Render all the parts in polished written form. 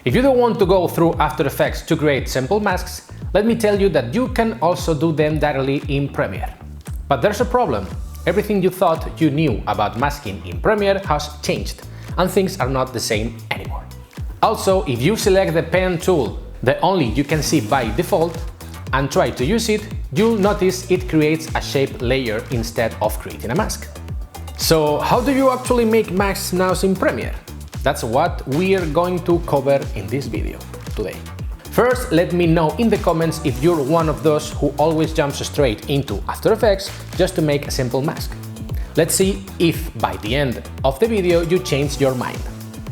If you don't want to go through After Effects to create simple masks, let me tell you that you can also do them directly in Premiere. But there's a problem. Everything you thought you knew about masking in Premiere has changed, and things are not the same anymore. Also, if you select the pen tool, the only you can see by default, and try to use it, you'll notice it creates a shape layer instead of creating a mask. So how do you actually make masks now in Premiere? That's what we're going to cover in this video today. First, let me know in the comments if you're one of those who always jumps straight into After Effects just to make a simple mask. Let's see if by the end of the video you change your mind.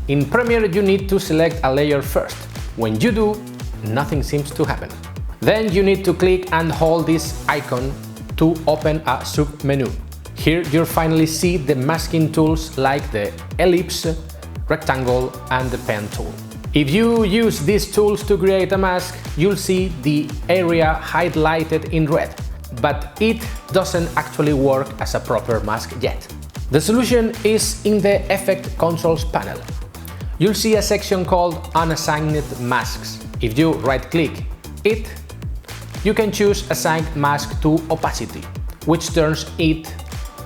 In Premiere you need to select a layer first. When you do, nothing seems to happen. Then you need to click and hold this icon to open a sub-menu. Here you'll finally see the masking tools like the ellipse, rectangle and the pen tool. If you use these tools to create a mask, you'll see the area highlighted in red, but it doesn't actually work as a proper mask yet. The solution is in the Effect Controls panel. You'll see a section called Unassigned Masks. If you right-click it, you can choose Assign Mask to Opacity, which turns it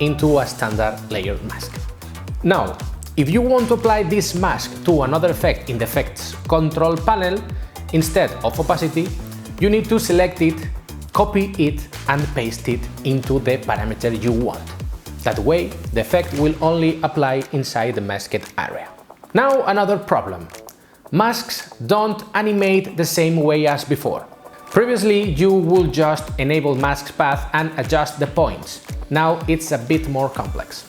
into a standard layered mask. Now, if you want to apply this mask to another effect in the Effects Control panel, instead of opacity, you need to select it, copy it and paste it into the parameter you want. That way, the effect will only apply inside the masked area. Now another problem. Masks don't animate the same way as before. Previously, you would just enable mask path and adjust the points. Now it's a bit more complex.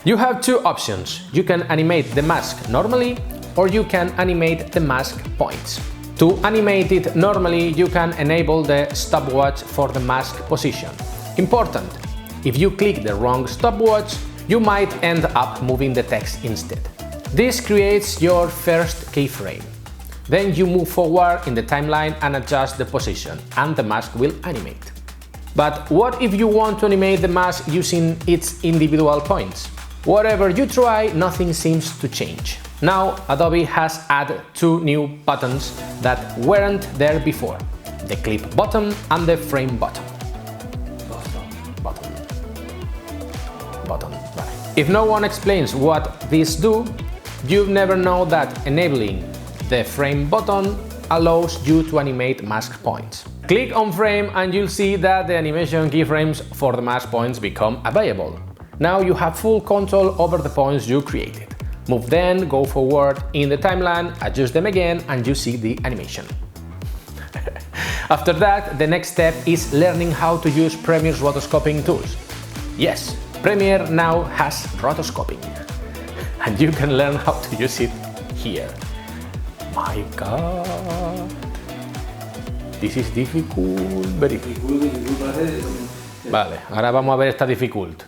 You have two options. You can animate the mask normally, or you can animate the mask points. To animate it normally, you can enable the stopwatch for the mask position. Important! If you click the wrong stopwatch, you might end up moving the text instead. This creates your first keyframe. Then you move forward in the timeline and adjust the position, and the mask will animate. But what if you want to animate the mask using its individual points? Whatever you try, nothing seems to change. Now Adobe has added two new buttons that weren't there before: the clip button and the frame button. If no one explains what these do, you'll never know that enabling the frame button allows you to animate mask points. Click on frame and you'll see that the animation keyframes for the mask points become available. Now you have full control over the points you created. Move them, go forward in the timeline, adjust them again, and you see the animation. After that, the next step is learning how to use Premiere's rotoscoping tools. Yes, Premiere now has rotoscoping, and you can learn how to use it here. My God, this is difficult, very difficult. Vale, ahora vamos a ver esta difficult.